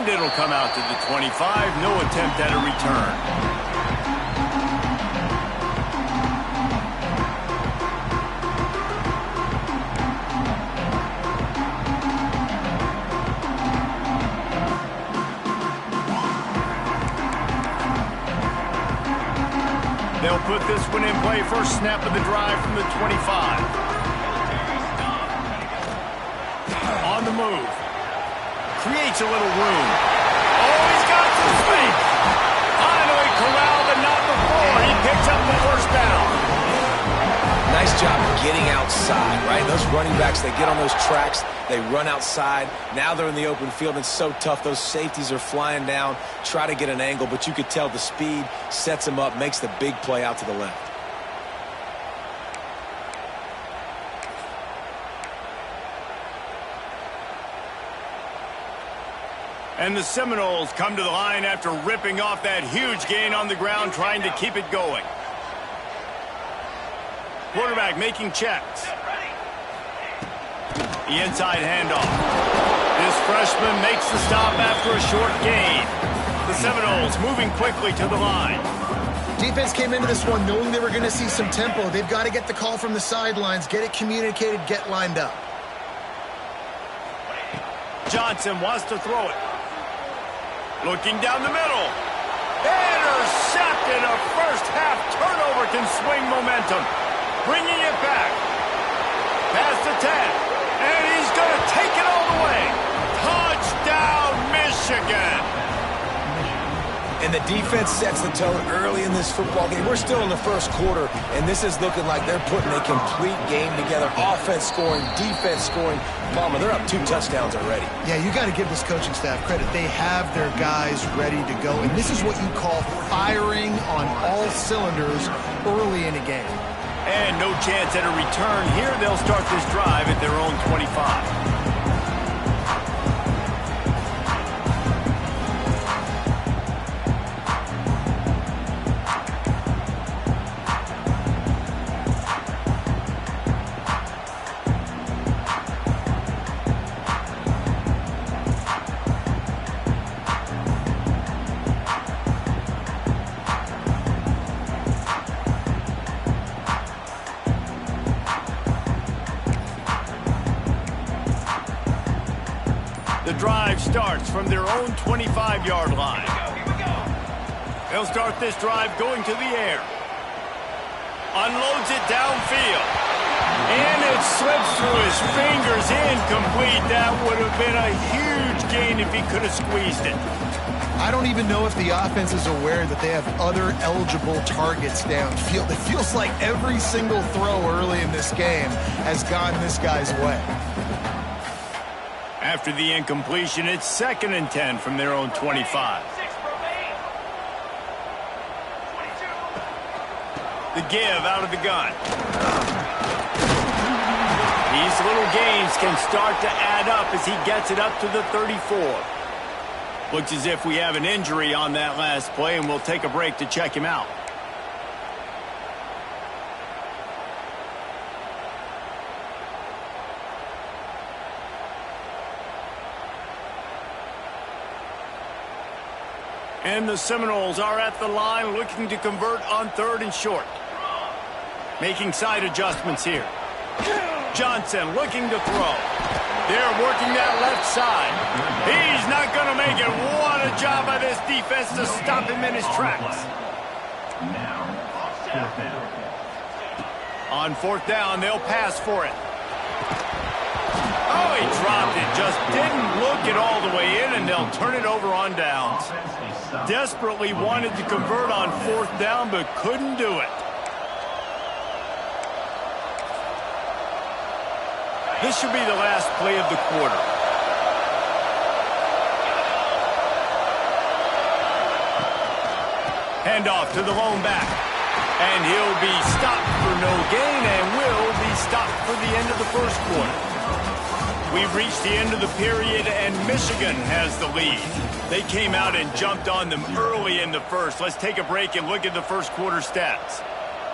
And it'll come out to the 25. No attempt at a return. They'll put this one in play. First snap of the drive from the 25. On the move. Creates a little room. Oh, he's got some space. Finally corralled, but not before. He picks up the first down. Nice job getting outside, right? Those running backs, they get on those tracks, they run outside. Now they're in the open field. It's so tough. Those safeties are flying down, try to get an angle, but you could tell the speed sets them up, makes the big play out to the left. And the Seminoles come to the line after ripping off that huge gain on the ground, trying to keep it going. Quarterback making checks. The inside handoff. This freshman makes the stop after a short gain. The Seminoles moving quickly to the line. Defense came into this one knowing they were going to see some tempo. They've got to get the call from the sidelines, get it communicated, get lined up. Johnson wants to throw it. Looking down the middle. Intercepted. A first half turnover can swing momentum. Bringing it back. Past the 10. And he's going to take it all the way. Touchdown, Michigan. And the defense sets the tone early in this football game. We're still in the first quarter, and this is looking like they're putting a complete game together. Offense scoring, defense scoring. Palmer, they're up 2 touchdowns already. Yeah, you got to give this coaching staff credit. They have their guys ready to go, and this is what you call firing on all cylinders early in a game. And no chance at a return here. They'll start this drive at their own 25. The drive starts from their own 25-yard line. They'll start this drive going to the air. Unloads it downfield. And it slips through his fingers, incomplete. That would have been a huge gain if he could have squeezed it. I don't even know if the offense is aware that they have other eligible targets downfield. It feels like every single throw early in this game has gone this guy's way. After the incompletion, it's 2nd and 10 from their own 25. The give out of the gun. These little gains can start to add up as he gets it up to the 34. Looks as if we have an injury on that last play, and we'll take a break to check him out. And the Seminoles are at the line looking to convert on 3rd and short. Making side adjustments here. Johnson looking to throw. They're working that left side. He's not going to make it. What a job by this defense to stop him in his tracks. On 4th down, they'll pass for it. Oh, he dropped it. Just didn't look it all the way in, and they'll turn it over on downs. Desperately wanted to convert on 4th down, but couldn't do it. This should be the last play of the quarter. Handoff to the lone back. And he'll be stopped for no gain and will be stopped for the end of the first quarter. We've reached the end of the period, and Michigan has the lead. They came out and jumped on them early in the first. Let's take a break and look at the first quarter stats.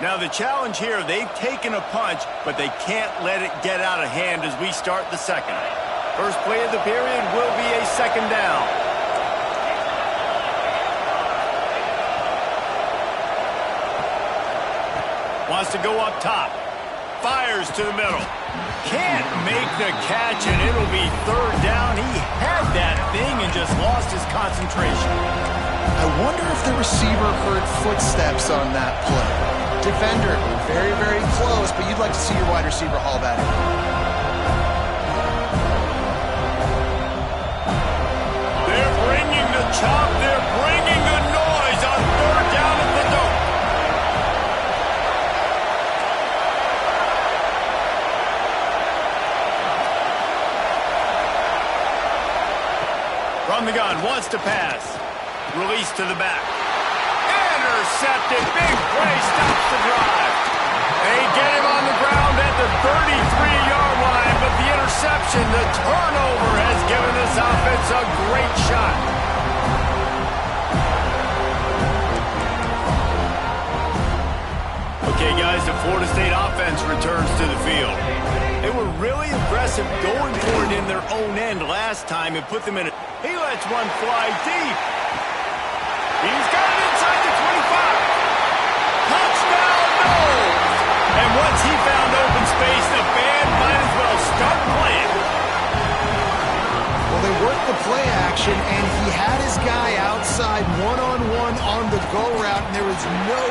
Now, the challenge here, they've taken a punch, but they can't let it get out of hand as we start the second. First play of the period will be a 2nd down. wants to go up top. Fires to the middle. Can't make the catch, and it'll be third down. He had that thing and just lost his concentration. I wonder if the receiver heard footsteps on that play. Defender, very, very close, but you'd like to see your wide receiver haul that in. They're bringing the chop. They're bringing the noise on third down at the dope. From the gun, wants to pass. Release to the back. Intercepted. Big play. Stops the drive. They get him on the ground at the 33-yard line, but the interception, the turnover, has given this offense a great shot. Okay, guys, the Florida State offense returns to the field. They were really aggressive going for it in their own end last time and put them in a... He lets one fly deep. He's got it inside the 25. Touchdown, no! And once he found open space, the band might as well start playing. Well, they worked the play action, and he had his guy outside one-on-one on the go route, and there was no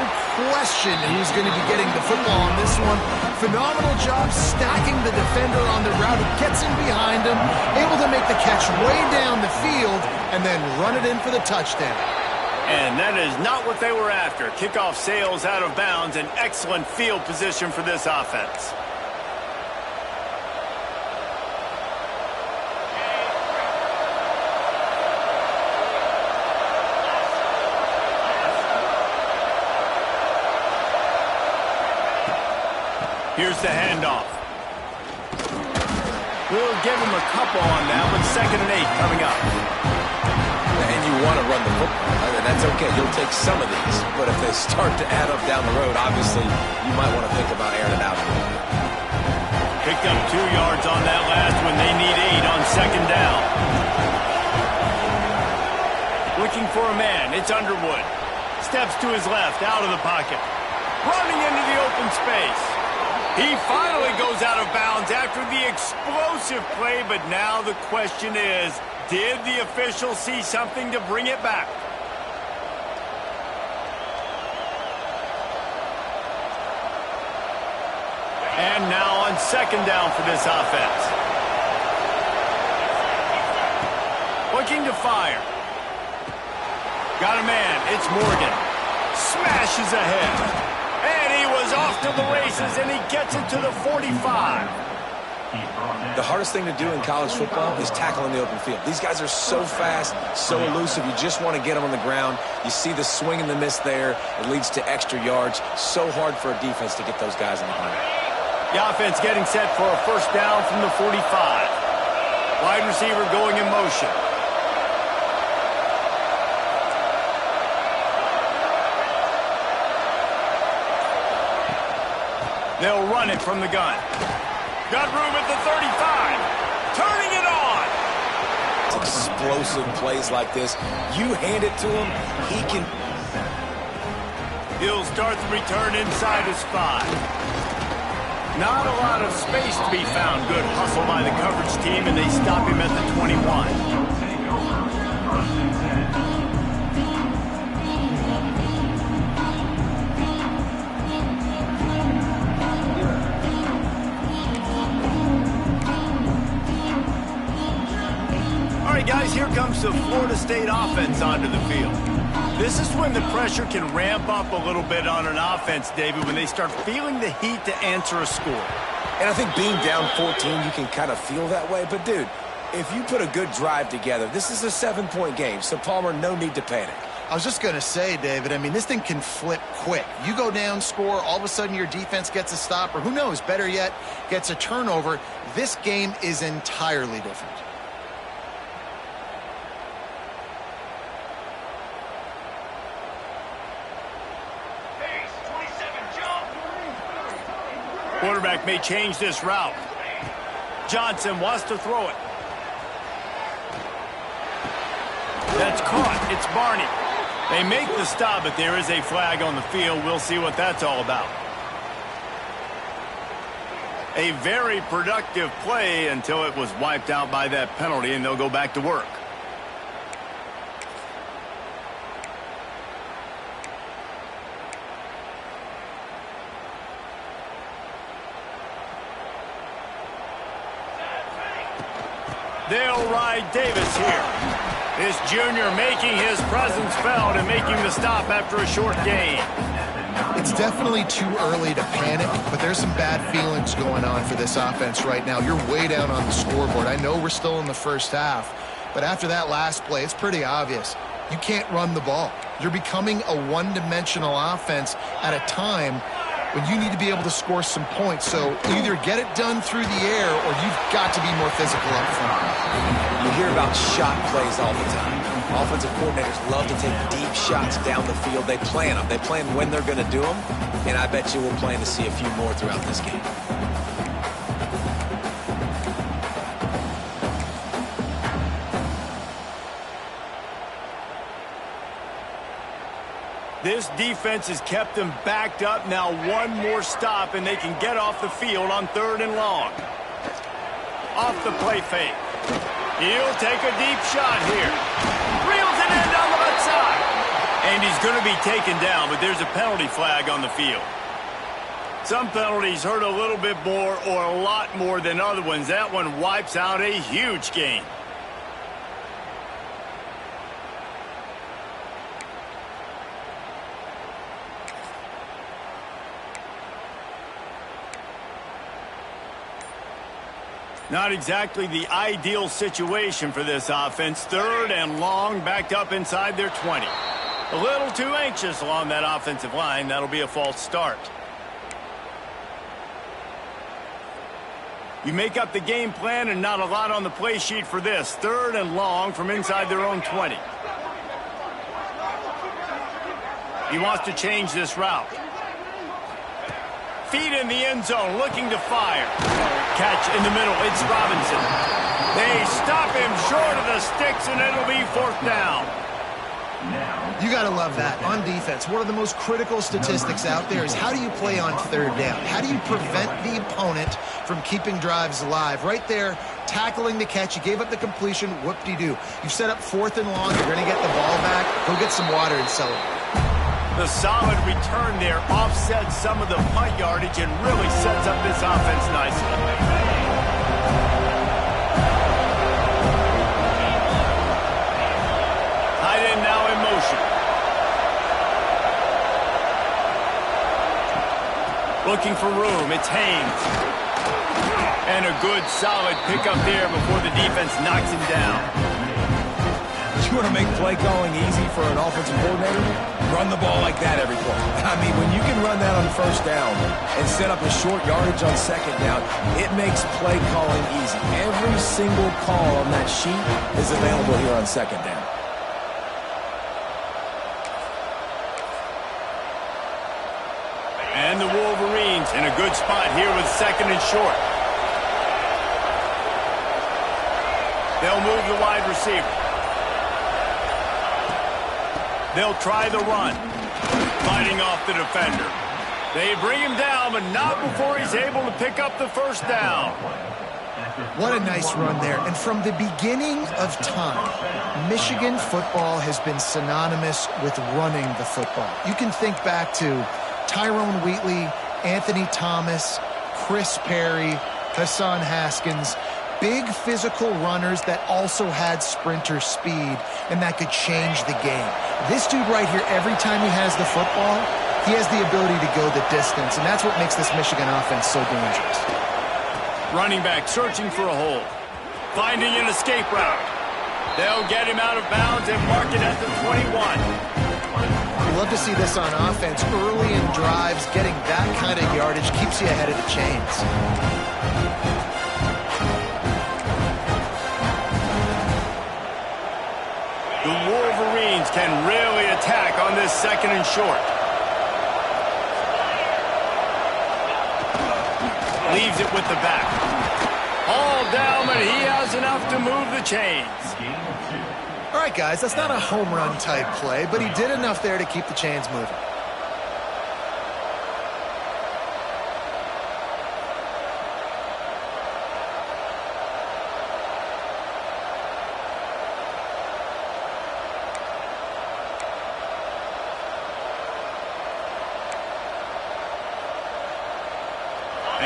question he was going to be getting the football on this one. Phenomenal job stacking the defender on the route. He gets in behind him, able to make the catch way down the field, and then run it in for the touchdown. And that is not what they were after. Kickoff sails out of bounds, an excellent field position for this offense. Here's the handoff. We'll give him a couple on that one. 2nd and 8 coming up. And you want to run the football. I mean, that's okay. You'll take some of these. But if they start to add up down the road, obviously, you might want to think about airing it out a little bit. Picked up 2 yards on that last one. They need 8 on 2nd down. Looking for a man. It's Underwood. Steps to his left, out of the pocket. Running into the open space. He finally goes out of bounds after the explosive play, but now the question is, did the official see something to bring it back? And now on 2nd down for this offense. Looking to fire. Got a man. It's Morgan. Smashes ahead. And he was off to the races, and he gets it to the 45. The hardest thing to do in college football is tackle in the open field. These guys are so fast, so elusive. You just want to get them on the ground. You see the swing and the miss there. It leads to extra yards. So hard for a defense to get those guys on the ground. The offense getting set for a 1st down from the 45. Wide receiver going in motion. They'll run it from the gun. Got room at the 35. Turning it on. Explosive plays like this. You hand it to him, he can... He'll start the return inside his 5. Not a lot of space to be found. Good hustle by the coverage team, and they stop him at the 21. Guys, here comes the Florida State offense onto the field. This is when the pressure can ramp up a little bit on an offense, David, when they start feeling the heat to answer a score. And I think being down 14, you can kind of feel that way. But, dude, if you put a good drive together, this is a 7-point game. So, Palmer, no need to panic. I was just going to say, David, I mean, this thing can flip quick. You go down, score, all of a sudden your defense gets a stop, or who knows, better yet, gets a turnover. This game is entirely different. Quarterback may change this route. Johnson wants to throw it. That's caught. It's Barney. They make the stop, but there is a flag on the field. We'll see what that's all about. A very productive play until it was wiped out by that penalty, and they'll go back to work. They'll ride Davis here. This junior making his presence felt and making the stop after a short gain. It's definitely too early to panic, but there's some bad feelings going on for this offense right now. You're way down on the scoreboard. I know we're still in the first half, but after that last play, it's pretty obvious. You can't run the ball. You're becoming a one-dimensional offense at a time when you need to be able to score some points. So either get it done through the air or you've got to be more physical up front. You hear about shot plays all the time. Offensive coordinators love to take deep shots down the field. They plan them. They plan when they're going to do them, and I bet you we'll plan to see a few more throughout this game. This defense has kept them backed up. Now one more stop, and they can get off the field on 3rd and long. Off the play fake. He'll take a deep shot here. Reels it in down the left side. And he's going to be taken down, but there's a penalty flag on the field. Some penalties hurt a little bit more or a lot more than other ones. That one wipes out a huge gain. Not exactly the ideal situation for this offense. 3rd and long, backed up inside their 20. A little too anxious along that offensive line. That'll be a false start. You make up the game plan and not a lot on the play sheet for this. 3rd and long from inside their own 20. He wants to change this route. Feet in the end zone, looking to fire. Catch in the middle, it's Robinson. They stop him short of the sticks, and it'll be 4th down. You got to love that. On defense, one of the most critical statistics out there is how do you play on 3rd down? How do you prevent the opponent from keeping drives alive? Right there, tackling the catch. You gave up the completion. Whoop-de-doo. You set up 4th and long. You're going to get the ball back. Go get some water and celebrate. The solid return there offsets some of the punt yardage and really sets up this offense nicely. Tight end now in motion. Looking for room, it's Haynes. And a good solid pickup there before the defense knocks him down. You want to make play calling easy for an offensive coordinator? Run the ball like that every play. I mean, when you can run that on 1st down and set up a short yardage on 2nd down, it makes play calling easy. Every single call on that sheet is available here on 2nd down. And the Wolverines in a good spot here with 2nd and short. They'll move the wide receiver. They'll try the run. Fighting off the defender. They bring him down, but not before he's able to pick up the 1st down. What a nice run there. And from the beginning of time, Michigan football has been synonymous with running the football. You can think back to Tyrone Wheatley, Anthony Thomas, Chris Perry, Hassan Haskins. Big physical runners that also had sprinter speed and that could change the game. This dude right here, every time he has the football, he has the ability to go the distance, and that's what makes this Michigan offense so dangerous. Running back searching for a hole. Finding an escape route. They'll get him out of bounds and mark it at the 21. We love to see this on offense. Early in drives, getting that kind of yardage keeps you ahead of the chains. The Wolverines can really attack on this 2nd and short. Leaves it with the back. All down, but he has enough to move the chains. All right, guys, that's not a home run type play, but he did enough there to keep the chains moving.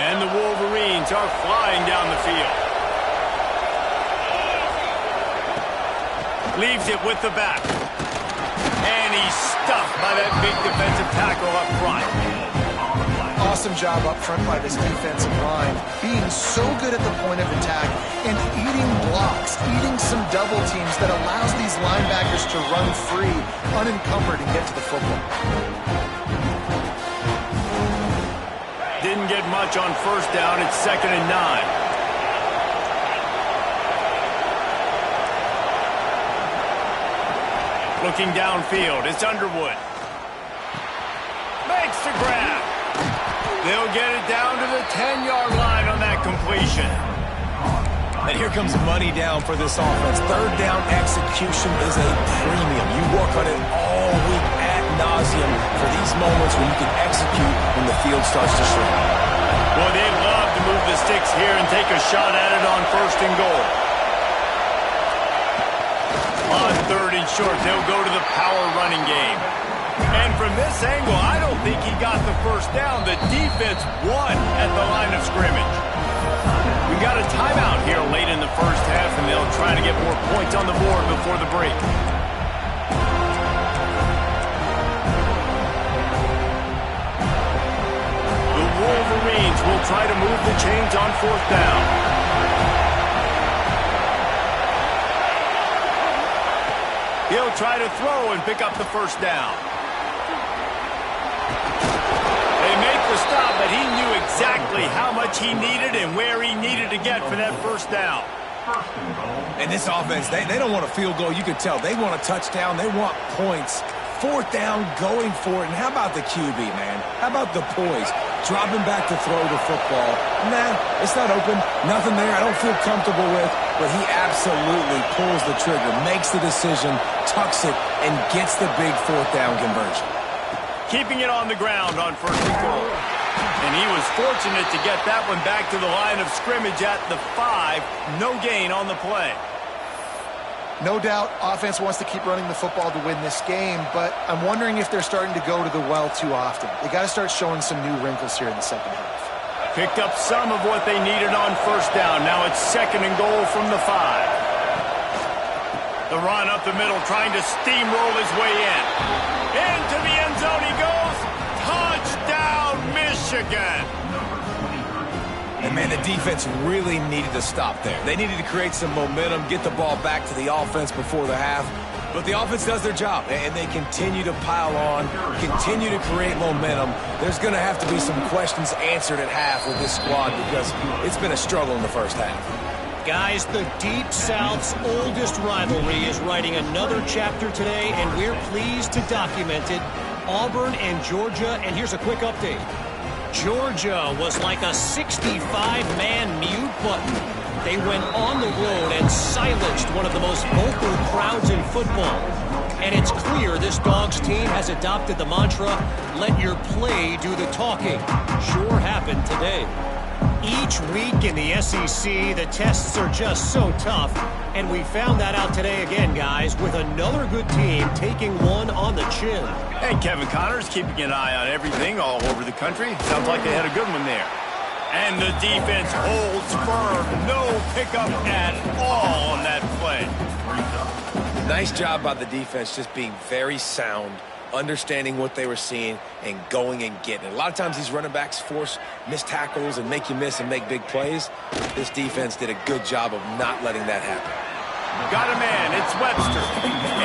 And the Wolverines are flying down the field. Leaves it with the back. And he's stuffed by that big defensive tackle up front. Awesome job up front by this defensive line, being so good at the point of attack and eating blocks, eating some double teams that allows these linebackers to run free, unencumbered, and get to the football. Didn't get much on first down. It's 2nd and 9. Looking downfield, it's Underwood. Makes the grab. They'll get it down to the 10-yard line on that completion. And here comes money down for this offense. Third down execution is a premium. You work on it all week ad nauseum for these moments when you can execute when the field starts to shrink. Well, they love to move the sticks here and take a shot at it on 1st and goal. On 3rd and short, they'll go to the power running game. And from this angle, I don't think he got the first down. The defense won at the line of scrimmage. We got a timeout here late in the first half, and they'll try to get more points on the board before the break. The Wolverines will try to move the chains on 4th down. He'll try to throw and pick up the first down. They make the stop, but he knew exactly how much he needed and where he needed to get for that first down. And this offense, they don't want a field goal. You can tell. They want a touchdown. They want points. 4th down, going for it. And how about the QB, man? How about the poise? Dropping back to throw the football. Nah, it's not open. Nothing there I don't feel comfortable with. But he absolutely pulls the trigger, makes the decision, tucks it, and gets the big 4th down conversion. Keeping it on the ground on 1st and goal. And he was fortunate to get that one back to the line of scrimmage at the 5. No gain on the play. No doubt, offense wants to keep running the football to win this game, but I'm wondering if they're starting to go to the well too often. They got to start showing some new wrinkles here in the second half. Picked up some of what they needed on 1st down. Now it's 2nd and goal from the 5. The run up the middle, trying to steamroll his way in. Into the end zone he goes. Touchdown, Michigan. And, man, the defense really needed to stop there. They needed to create some momentum, get the ball back to the offense before the half. But the offense does their job, and they continue to pile on, continue to create momentum. There's going to have to be some questions answered at half with this squad because it's been a struggle in the first half. Guys, the Deep South's oldest rivalry is writing another chapter today, and we're pleased to document it. Auburn and Georgia, and here's a quick update. Georgia was like a 65-man mute button. They went on the road and silenced one of the most vocal crowds in football. And it's clear this Dogs team has adopted the mantra, let your play do the talking. Sure happened today. Each week in the SEC, the tests are just so tough. And we found that out today again, guys, with another good team taking one on the chin. And Kevin Connors keeping an eye on everything all over the country. Sounds like they had a good one there. And the defense holds firm. No pickup at all on that play. Nice job by the defense just being very sound, understanding what they were seeing, and going and getting it. A lot of times these running backs force missed tackles and make you miss and make big plays. This defense did a good job of not letting that happen. Got a man, it's Webster.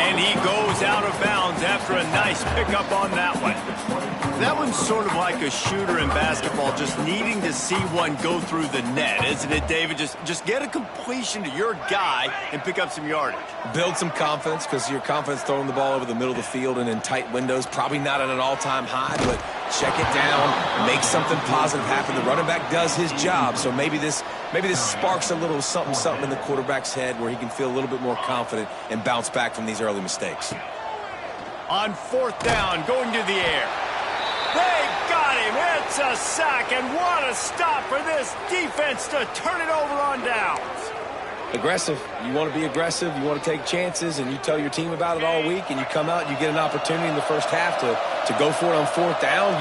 And he goes out of bounds after a nice pickup on that one. That one's sort of like a shooter in basketball, just needing to see one go through the net, isn't it, David? Just get a completion to your guy and pick up some yardage. Build some confidence, because your confidence throwing the ball over the middle of the field and in tight windows, probably not at an all-time high, but check it down, make something positive happen. The running back does his job, so maybe this sparks a little something in the quarterback's head where he can feel a little bit more confident and bounce back from these early mistakes. On 4th down, going to the air. They got him. It's a sack, and what a stop for this defense to turn it over on downs. Aggressive. You want to be aggressive. You want to take chances, and you tell your team about it all week, and you come out and you get an opportunity in the first half to go for it on 4th down.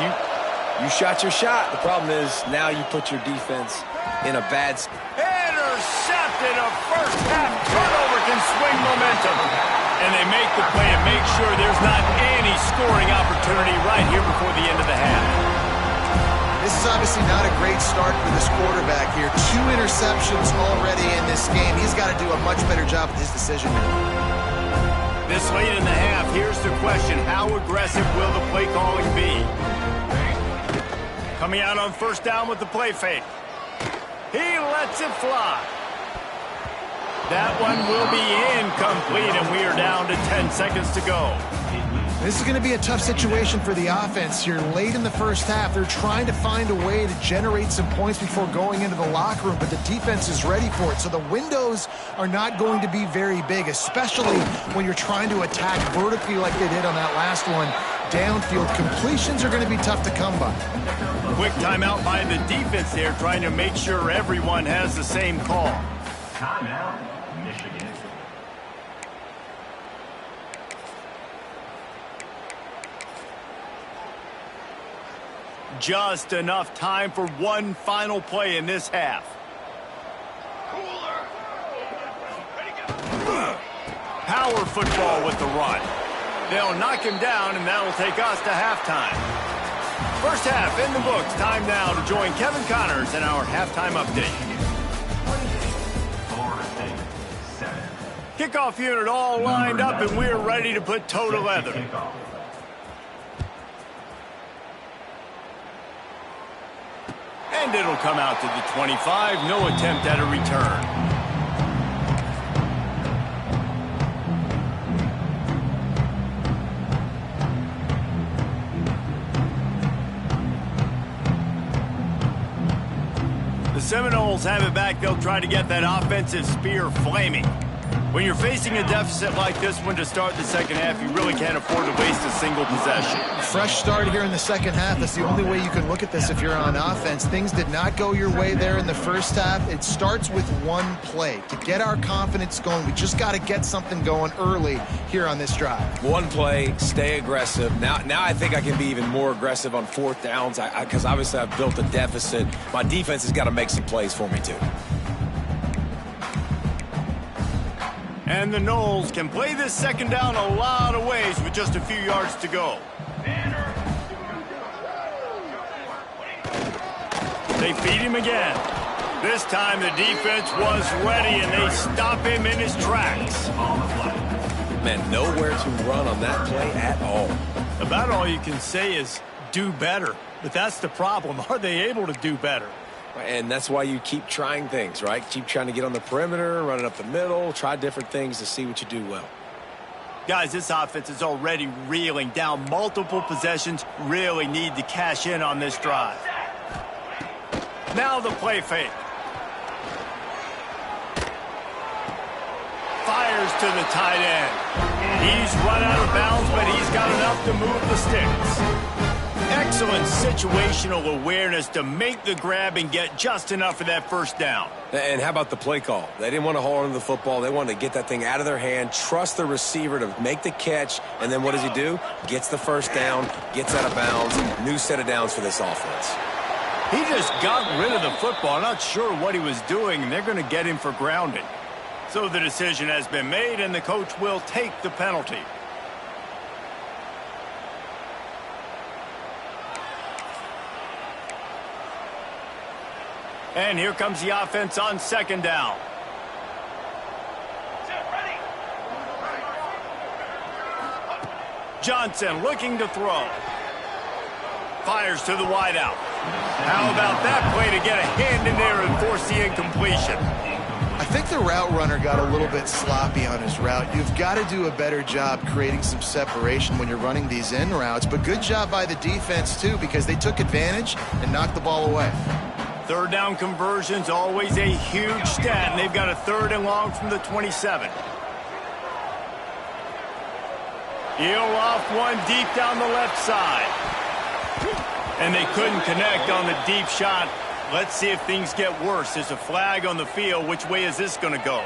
You shot your shot. The problem is now you put your defense in a bad... Intercepted. A first-half turnover can swing momentum. And they make the play to make sure there's not any scoring opportunity right here before the end of the half. This is obviously not a great start for this quarterback here. 2 interceptions already in this game. He's got to do a much better job with his decision making. This late in the half, here's the question. How aggressive will the play calling be? Coming out on first down with the play fake. He lets it fly. That one will be incomplete, and we are down to 10 seconds to go. This is going to be a tough situation for the offense here. Late in the first half, they're trying to find a way to generate some points before going into the locker room, but the defense is ready for it. So the windows are not going to be very big, especially when you're trying to attack vertically like they did on that last one. Downfield completions are going to be tough to come by. Quick timeout by the defense there, trying to make sure everyone has the same call. Timeout, Michigan. Just enough time for one final play in this half. Power football with the run. They'll knock him down, and that'll take us to halftime. First half in the books. Time now to join Kevin Connors in our halftime update. Kickoff unit all lined up, and we're ready to put toe to leather. And it'll come out to the 25. No attempt at a return. The Seminoles have it back. They'll try to get that offensive spear flaming. When you're facing a deficit like this one to start the second half, you really can't afford to waste a single possession. Fresh start here in the second half. That's the only way you can look at this if you're on offense. Things did not go your way there in the first half. It starts with one play. To get our confidence going, we just got to get something going early here on this drive. One play, stay aggressive. Now I think I can be even more aggressive on fourth downs because obviously I've built a deficit. My defense has got to make some plays for me too. And the Noles can play this second down a lot of ways with just a few yards to go. They feed him again. This time the defense was ready, and they stop him in his tracks. Man, nowhere to run on that play at all. About all you can say is do better. But that's the problem. Are they able to do better? And that's why you keep trying things, right? Keep trying to get on the perimeter, running up the middle, try different things to see what you do well. Guys, this offense is already reeling down multiple possessions. Really need to cash in on this drive. Now the play fake. Fires to the tight end. He's run out of bounds, but he's got enough to move the sticks. Excellent situational awareness to make the grab and get just enough of that first down. And how about the play call? They didn't want to hold on to the football. They wanted to get that thing out of their hand, trust the receiver to make the catch, and then what does he do? Gets the first down, gets out of bounds, new set of downs for this offense. He just got rid of the football. Not sure what he was doing, and they're going to get him for grounding. So the decision has been made, and the coach will take the penalty. And here comes the offense on second down. Johnson looking to throw. Fires to the wideout. How about that play to get a hand in there and force the incompletion? I think the route runner got a little bit sloppy on his route. You've got to do a better job creating some separation when you're running these in routes. But good job by the defense, too, because they took advantage and knocked the ball away. Third down conversion's always a huge stat, and they've got a third and long from the 27. He'll off one deep down the left side. And they couldn't connect on the deep shot. Let's see if things get worse. There's a flag on the field. Which way is this going to go?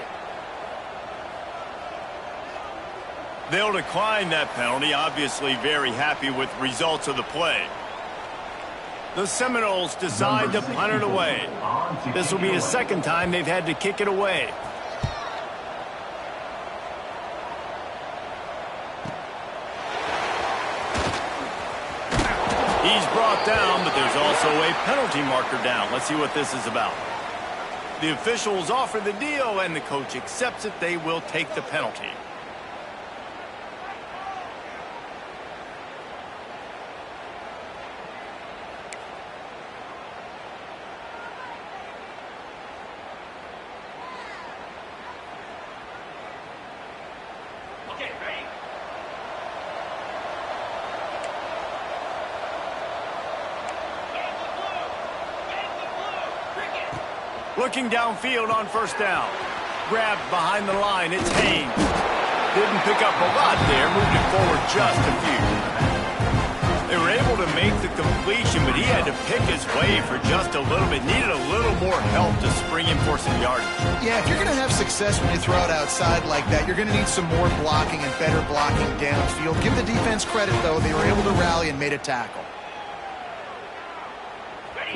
They'll decline that penalty. Obviously very happy with results of the play. The Seminoles decide to punt it away. This will be the second time they've had to kick it away. He's brought down, but there's also a penalty marker down. Let's see what this is about. The officials offer the deal, and the coach accepts it. They will take the penalty. Looking downfield on first down. Grabbed behind the line, it's Haynes. Didn't pick up a lot there, moved it forward just a few. They were able to make the completion, but he had to pick his way for just a little bit. Needed a little more help to spring him for some yardage. Yeah, if you're going to have success when you throw it outside like that, you're going to need some more blocking and better blocking downfield. Give the defense credit, though. They were able to rally and made a tackle.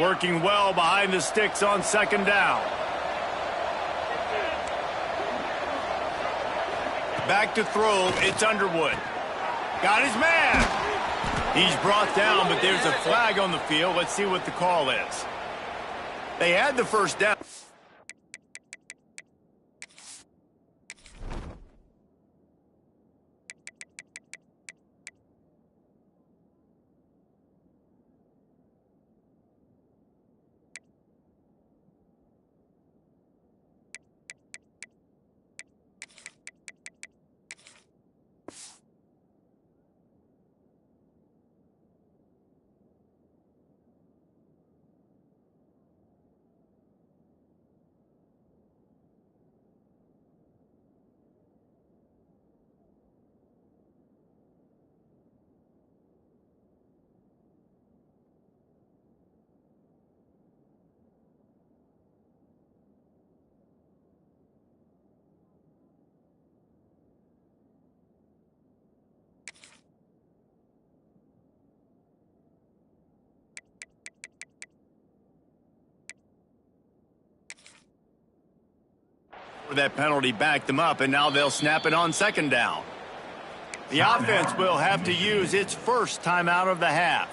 Working well behind the sticks on second down. Back to throw, it's Underwood. Got his man. He's brought down, but there's a flag on the field. Let's see what the call is. They had the first down. That penalty backed them up, and now they'll snap it on second down. The offense will have to use its first timeout of the half.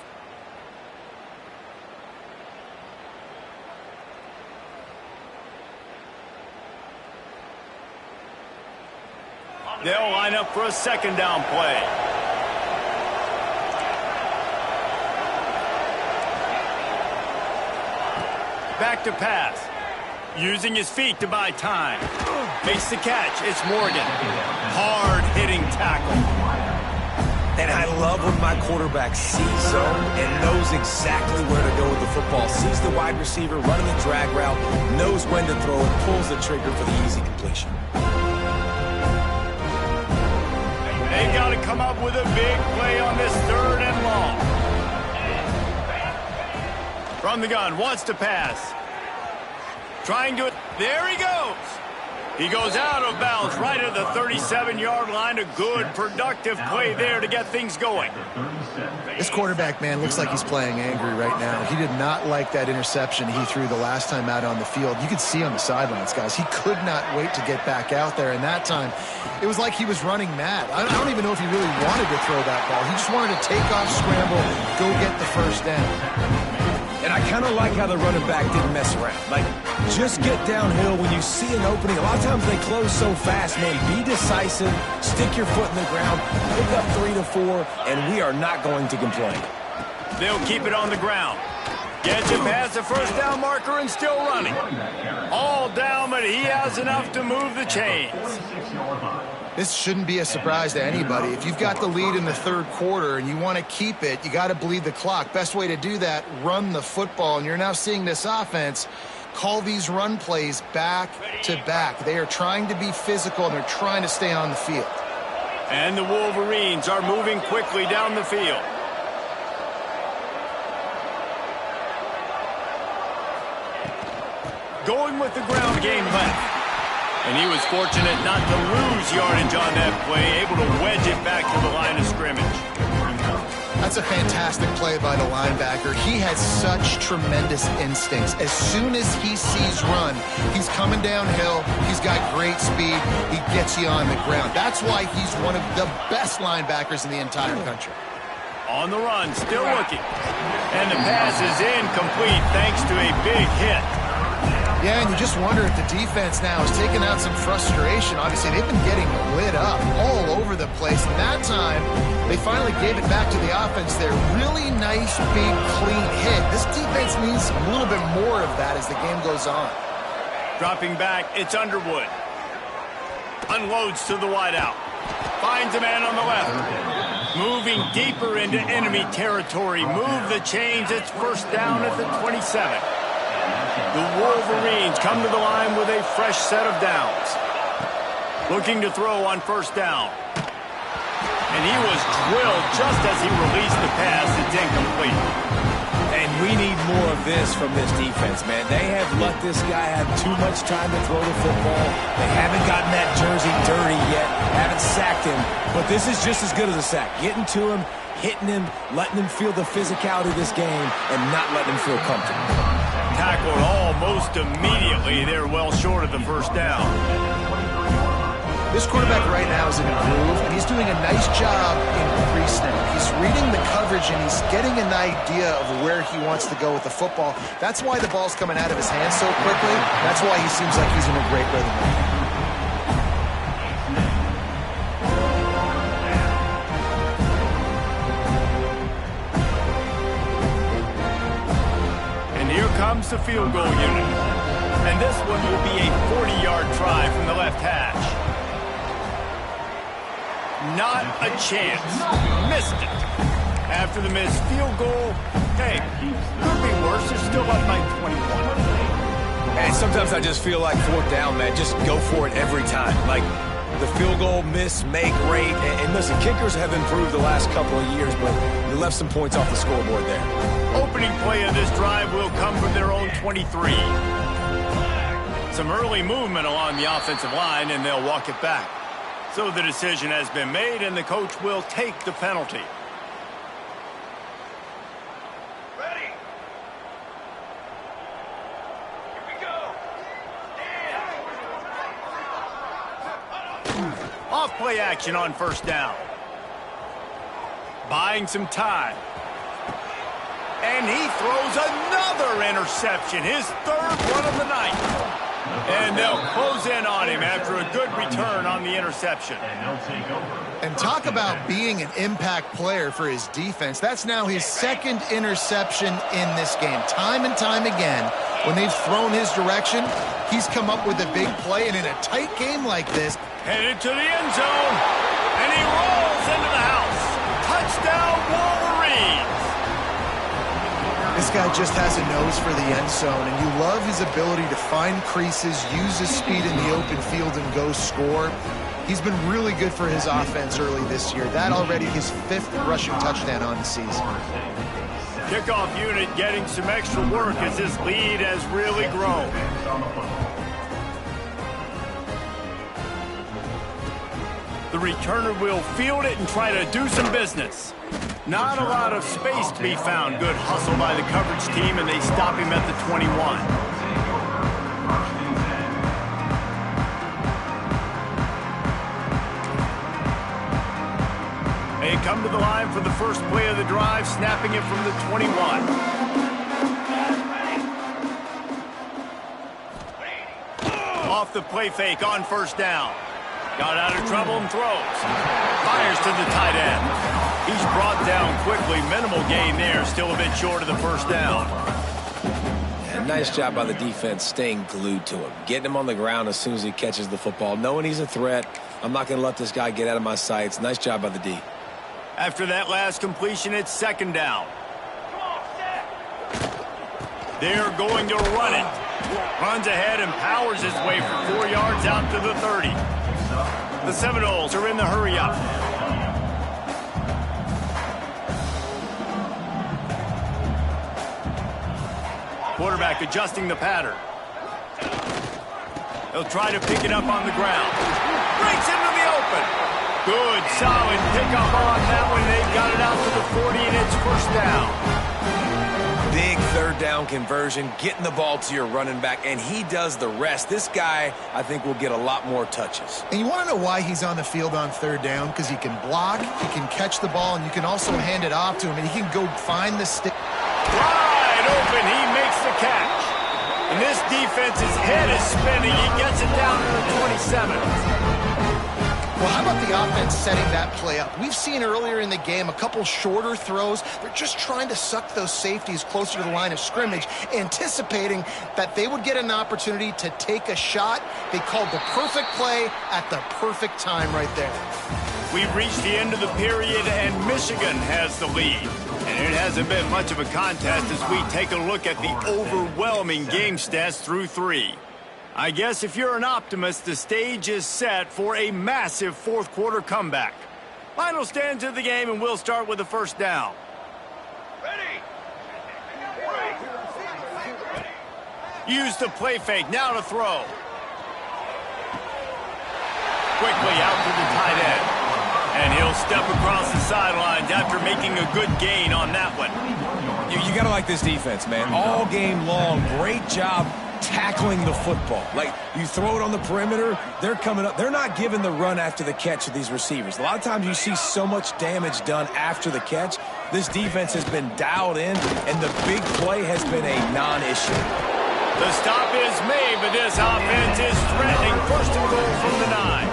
They'll line up for a second down play. Back to pass. Using his feet to buy time. Makes the catch. It's Morgan. Hard-hitting tackle. And I love when my quarterback sees zone and knows exactly where to go with the football. Sees the wide receiver running the drag route, knows when to throw it, pulls the trigger for the easy completion. They've got to come up with a big play on this third and long. From the gun, wants to pass. Trying to, there he goes. He goes out of bounds right at the 37-yard line. A good, productive play there to get things going. This quarterback, man, looks like he's playing angry right now. He did not like that interception he threw the last time out on the field. You could see on the sidelines, guys. He could not wait to get back out there. And that time, it was like he was running mad. I don't even know if he really wanted to throw that ball. He just wanted to take off, scramble, go get the first down. And I kind of like how the running back didn't mess around. Like, just get downhill when you see an opening. A lot of times they close so fast, man. Be decisive, stick your foot in the ground, pick up 3 to 4, and we are not going to complain. They'll keep it on the ground. Gets it past the first down marker and still running. All down, but he has enough to move the chains. This shouldn't be a surprise to anybody. If you've got the lead in the third quarter and you want to keep it, you got to bleed the clock. Best way to do that, run the football. And you're now seeing this offense call these run plays back to back. They are trying to be physical, and they're trying to stay on the field. And the Wolverines are moving quickly down the field. Going with the ground game left. And he was fortunate not to lose yardage on that play, able to wedge it back to the line of scrimmage. That's a fantastic play by the linebacker. He has such tremendous instincts. As soon as he sees run, he's coming downhill. He's got great speed. He gets you on the ground. That's why he's one of the best linebackers in the entire country. On the run, still looking. And the pass is incomplete thanks to a big hit. Yeah, and you just wonder if the defense now is taking out some frustration. Obviously, they've been getting lit up all over the place. And that time, they finally gave it back to the offense there. Really nice, big, clean hit. This defense needs a little bit more of that as the game goes on. Dropping back, it's Underwood. Unloads to the wideout. Finds a man on the left. Moving deeper into enemy territory. Move the chains. It's first down at the 27. The Wolverines come to the line with a fresh set of downs. Looking to throw on first down. And he was drilled just as he released the pass. It's incomplete. And we need more of this from this defense, man. They have let this guy have too much time to throw the football. They haven't gotten that jersey dirty yet, haven't sacked him. But this is just as good as a sack. Getting to him, hitting him, letting him feel the physicality of this game, and not letting him feel comfortable. Tackled almost immediately. They're well short of the first down. This quarterback right now is in a groove, and he's doing a nice job in pre-snap. He's reading the coverage, and he's getting an idea of where he wants to go with the football. That's why the ball's coming out of his hands so quickly. That's why he seems like he's in a great rhythm. And here comes the field goal unit. And this one will be a 40-yard try from the left hash. Not a chance. Missed it. After the missed field goal, hey, could be worse. They're still up by 21. And sometimes I just feel like fourth down, man. Just go for it every time. Like the field goal, miss, make, rate. And listen, kickers have improved the last couple of years, but you left some points off the scoreboard there. Opening play of this drive will come from their own 23. Some early movement along the offensive line, and they'll walk it back. So the decision has been made, and the coach will take the penalty. Ready. Here we go. Off play action on first down. Buying some time. And he throws another interception, his third one of the night. And they'll close in on him after a good return on the interception. And talk about being an impact player for his defense. That's now his second interception in this game. Time and time again, when they've thrown his direction, he's come up with a big play. And in a tight game like this, headed to the end zone, and he rolls into the house. Touchdown, Wolverines! this guy just has a nose for the end zone, and you love his ability to find creases, use his speed in the open field, and go score. He's been really good for his offense early this year. That already his 5th rushing touchdown on the season. Kickoff unit getting some extra work as this lead has really grown. The returner will field it and try to do some business. Not a lot of space to be found. Good hustle by the coverage team, and they stop him at the 21. They come to the line for the first play of the drive, snapping it from the 21. Off the play fake on first down. Got out of trouble and throws. Fires to the tight end. He's brought down quickly. Minimal gain there. Still a bit short of the first down. Yeah, nice job by the defense staying glued to him. Getting him on the ground as soon as he catches the football. Knowing he's a threat. I'm not going to let this guy get out of my sights. Nice job by the D. After that last completion, it's second down. They're going to run it. Runs ahead and powers his way for 4 yards out to the 30. The Seminoles are in the hurry-up. Quarterback adjusting the pattern. He'll try to pick it up on the ground. Breaks into the open. Good, solid pickup on that one. They got it out to the 40, and it's first down. Big third down conversion, getting the ball to your running back, and he does the rest. This guy, I think, will get a lot more touches. And you want to know why he's on the field on third down? Because he can block, he can catch the ball, and you can also hand it off to him, and he can go find the stick. Wide open, he makes the catch. And this defense's head is spinning. He gets it down to the 27. Well, how about the offense setting that play up? We've seen earlier in the game a couple shorter throws. They're just trying to suck those safeties closer to the line of scrimmage, anticipating that they would get an opportunity to take a shot. They called the perfect play at the perfect time right there. We've reached the end of the period, and Michigan has the lead. And it hasn't been much of a contest as we take a look at the overwhelming game stats through 3. I guess if you're an optimist, the stage is set for a massive fourth-quarter comeback. Final stands of the game, and we'll start with the first down. Ready. Use the play fake. Now to throw. Quickly out to the tight end. And he'll step across the sidelines after making a good gain on that one. You got to like this defense, man. All game long, great job tackling the football. Like, you throw it on the perimeter, they're coming up. They're not giving the run after the catch of these receivers. A lot of times you see so much damage done after the catch. This defense has been dialed in, and the big play has been a non-issue. The stop is made, but this offense is threatening. First and goal from the 9.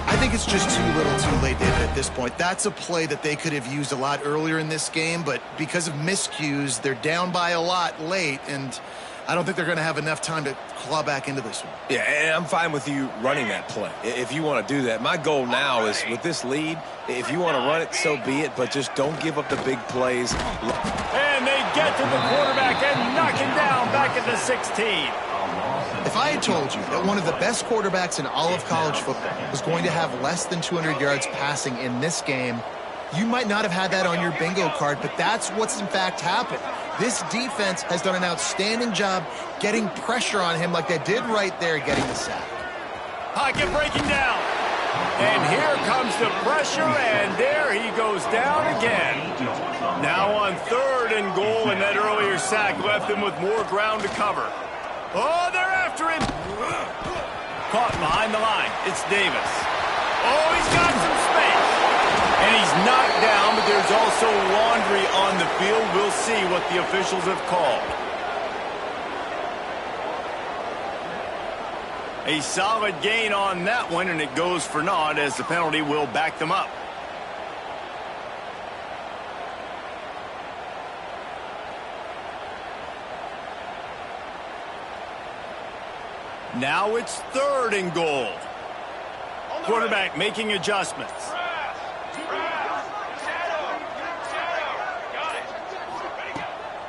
I think it's just too little too late, David, at this point. That's a play that they could have used a lot earlier in this game, but because of miscues, they're down by a lot late, and I don't think they're going to have enough time to claw back into this one. Yeah, and I'm fine with you running that play if you want to do that. My goal now is, with this lead, if you want to run it, so be it, but just don't give up the big plays. And they get to the quarterback and knock him down back at the 16. If I had told you that one of the best quarterbacks in all of college football was going to have less than 200 yards passing in this game, you might not have had that on your bingo card, but that's what's in fact happened. This defense has done an outstanding job getting pressure on him like they did right there, getting the sack. Pocket breaking down. And here comes the pressure, and there he goes down again. Now on third and goal, and that earlier sack left him with more ground to cover. Oh, they're after him. Caught behind the line. It's Davis. Oh, he's got some space. And he's knocked down, but there's also laundry on the field. We'll see what the officials have called. A solid gain on that one, and it goes for naught as the penalty will back them up. Now it's third and goal. Quarterback making adjustments.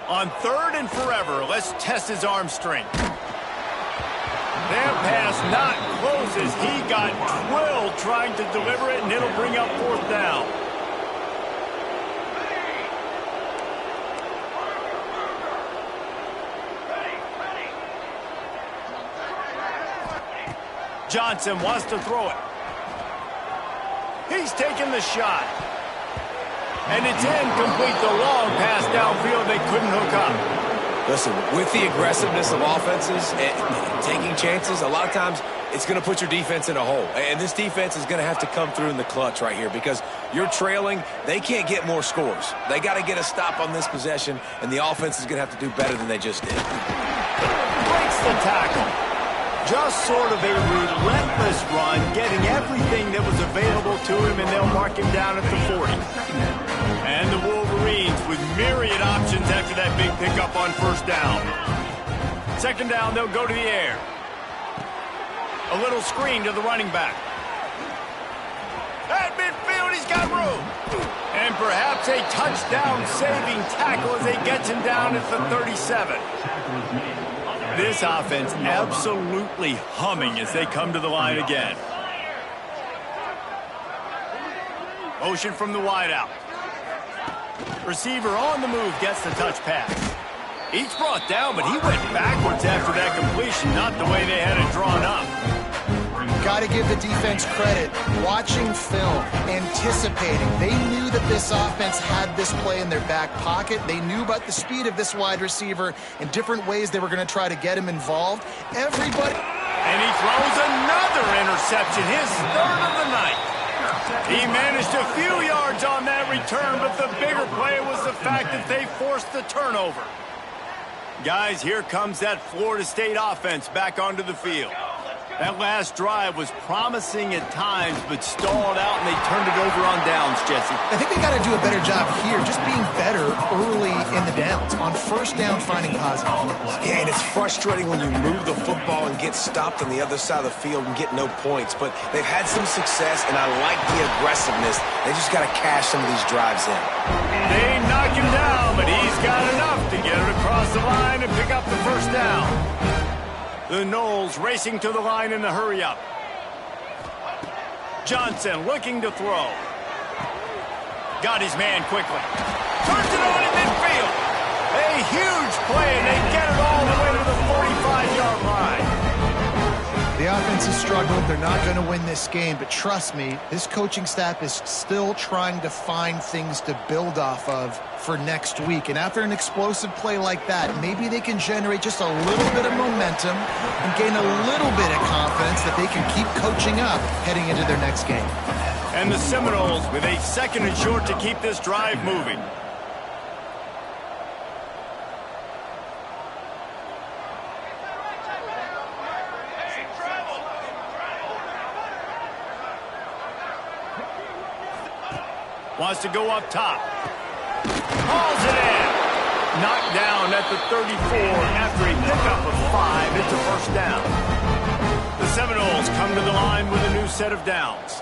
On third and forever, let's test his arm strength. That pass not closes. He got twirled trying to deliver it, and it'll bring up fourth down. Johnson wants to throw it. He's taking the shot. And it's incomplete. The long pass downfield, they couldn't hook up. Listen, with the aggressiveness of offenses and taking chances, a lot of times it's going to put your defense in a hole. And this defense is going to have to come through in the clutch right here because you're trailing. They can't get more scores. They got to get a stop on this possession, and the offense is going to have to do better than they just did. Breaks the tackle. Just sort of a relentless run, getting everything that was available to him, and they'll mark him down at the 40. And the Wolverines with myriad options after that big pickup on first down. Second down, they'll go to the air. A little screen to the running back. At midfield, he's got room. And perhaps a touchdown-saving tackle as they get him down at the 37. This offense absolutely humming as they come to the line again. Motion from the wideout. Receiver on the move gets the touch pass. Each brought down, but he went backwards after that completion, not the way they had it drawn up. got to give the defense credit. Watching film, anticipating. They knew that this offense had this play in their back pocket. They knew about the speed of this wide receiver and different ways they were going to try to get him involved. Everybody... And he throws another interception, his third of the night. He managed a few yards on that return, but the bigger play was the fact that they forced the turnover. Guys, here comes that Florida State offense back onto the field. That last drive was promising at times, but stalled out, and they turned it over on downs, Jesse. I think they got to do a better job here, just being better early in the downs. On first down, finding positive. Yeah, and it's frustrating when you move the football and get stopped on the other side of the field and get no points. But they've had some success, and I like the aggressiveness. They just got to cash some of these drives in. They knock him down, but he's got enough to get it across the line and pick up the first down. The Noles racing to the line in the hurry-up. Johnson looking to throw. Got his man quickly. Turns it on in midfield. A huge play, and they get it all the way to the 45-yard line. The offense is struggling. They're not going to win this game, but trust me, this coaching staff is still trying to find things to build off of for next week. And after an explosive play like that, maybe they can generate just a little bit of momentum and gain a little bit of confidence that they can keep coaching up heading into their next game. And the Seminoles with a second and short to keep this drive moving. Wants to go up top. Hauls it in. Knocked down at the 34 after a pickup of 5. It's a first down. The Seminoles come to the line with a new set of downs.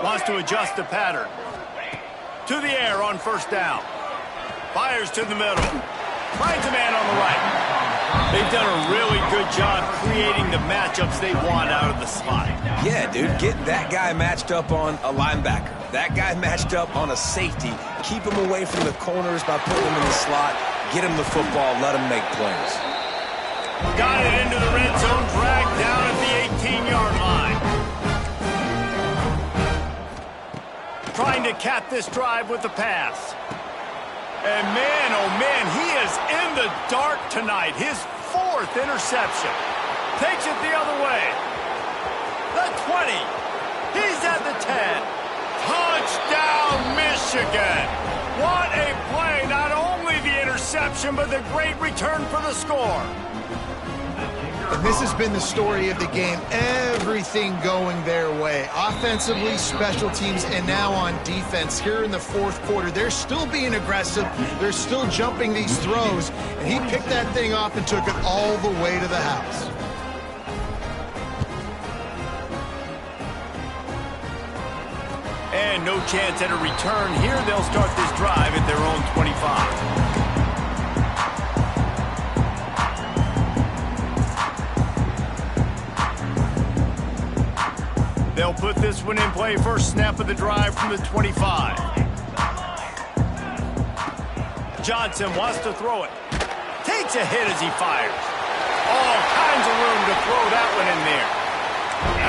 Wants to adjust the pattern. To the air on first down. Fires to the middle. Finds a man on the right. They've done a really good job creating the matchups they want out of the slot. Yeah, dude, get that guy matched up on a linebacker. That guy matched up on a safety. Keep him away from the corners by putting him in the slot. Get him the football. Let him make plays. Got it into the red zone. Dragged down at the 18-yard line. Trying to cap this drive with the pass. And man, oh man, he is in the dark tonight. His 4th interception. Takes it the other way. The 20. He's at the 10. Touchdown, Michigan. What a play. Not only the interception, but the great return for the score. And this has been the story of the game. Everything going their way. Offensively, special teams, and now on defense. Here in the 4th quarter, they're still being aggressive. They're still jumping these throws. And he picked that thing off and took it all the way to the house. And no chance at a return here. They'll start this drive at their own 25. They'll put this one in play. First snap of the drive from the 25. Johnson wants to throw it. Takes a hit as he fires. All kinds of room to throw that one in there.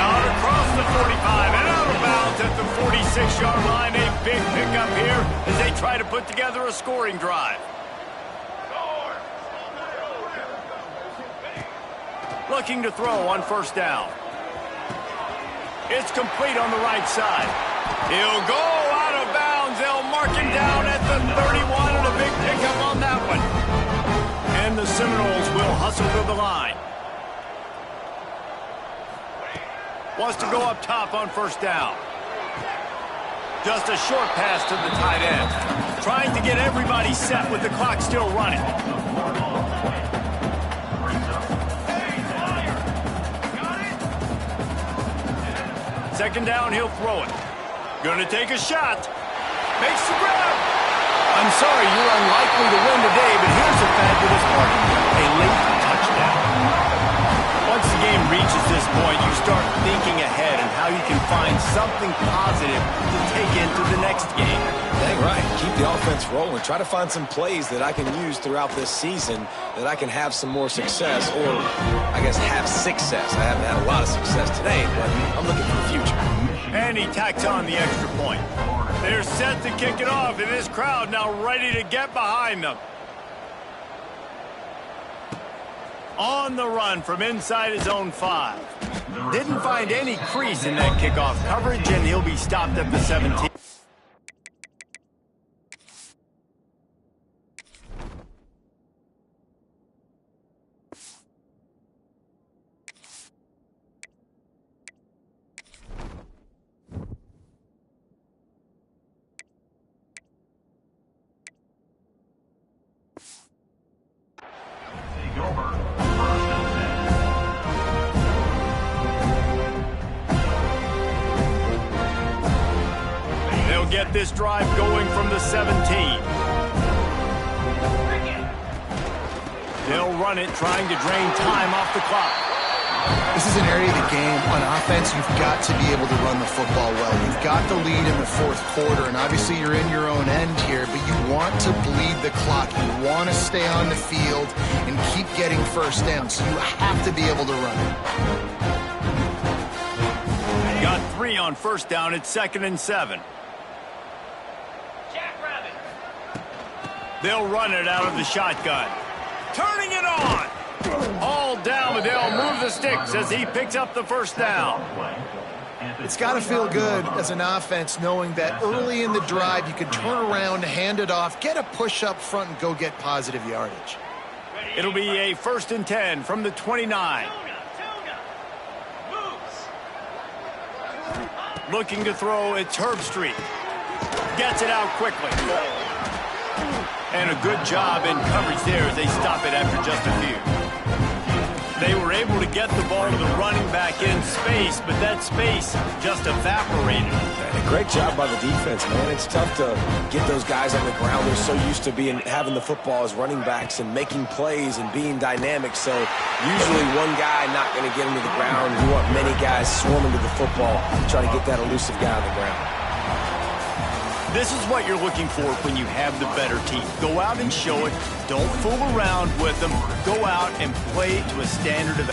Out across the 45 and out of bounds at the 46-yard line. A big pickup here as they try to put together a scoring drive. Looking to throw on first down. It's complete on the right side. He'll go out of bounds. They'll mark him down at the 31 and a big pickup on that one. And the Seminoles will hustle to the line. Wants to go up top on first down. Just a short pass to the tight end. Trying to get everybody set with the clock still running. Second down, he'll throw it. Gonna take a shot. Makes the grab. I'm sorry, you're unlikely to win today, but here's a fabulous play. A late touchdown. Once the game reaches this point, you start thinking ahead and how he can find something positive to take into the next game. Dang right. Keep the offense rolling. Try to find some plays that I can use throughout this season that I can have some more success, or I guess have success. I haven't had a lot of success today, but I'm looking for the future. And he tacks on the extra point. They're set to kick it off, and this crowd now ready to get behind them. On the run from inside his own 5. Didn't find any crease in that kickoff coverage, and he'll be stopped at the 17. Get this drive going from the 17. They'll run it, trying to drain time off the clock. This is an area of the game. On offense, you've got to be able to run the football well. You've got the lead in the fourth quarter, and obviously you're in your own end here, but you want to bleed the clock. You want to stay on the field and keep getting first down, so you have to be able to run it. Got 3 on first down. It's 2nd and 7. They'll run it out of the shotgun. Turning it on. All down, but they'll move the sticks as he picks up the first down. It's got to feel good as an offense knowing that early in the drive you can turn around, hand it off, get a push up front, and go get positive yardage. It'll be a 1st and 10 from the 29. Looking to throw, it's Herbstreit. Gets it out quickly. And a good job in coverage there as they stop it after just a few. They were able to get the ball to the running back in space, but that space just evaporated. And a great job by the defense, man. It's tough to get those guys on the ground. They're so used to having the football as running backs and making plays and being dynamic. So usually one guy not going to get into the ground. You want many guys swarming to the football, trying to get that elusive guy on the ground. This is what you're looking for when you have the better team. Go out and show it. Don't fool around with them. Go out and play to a standard of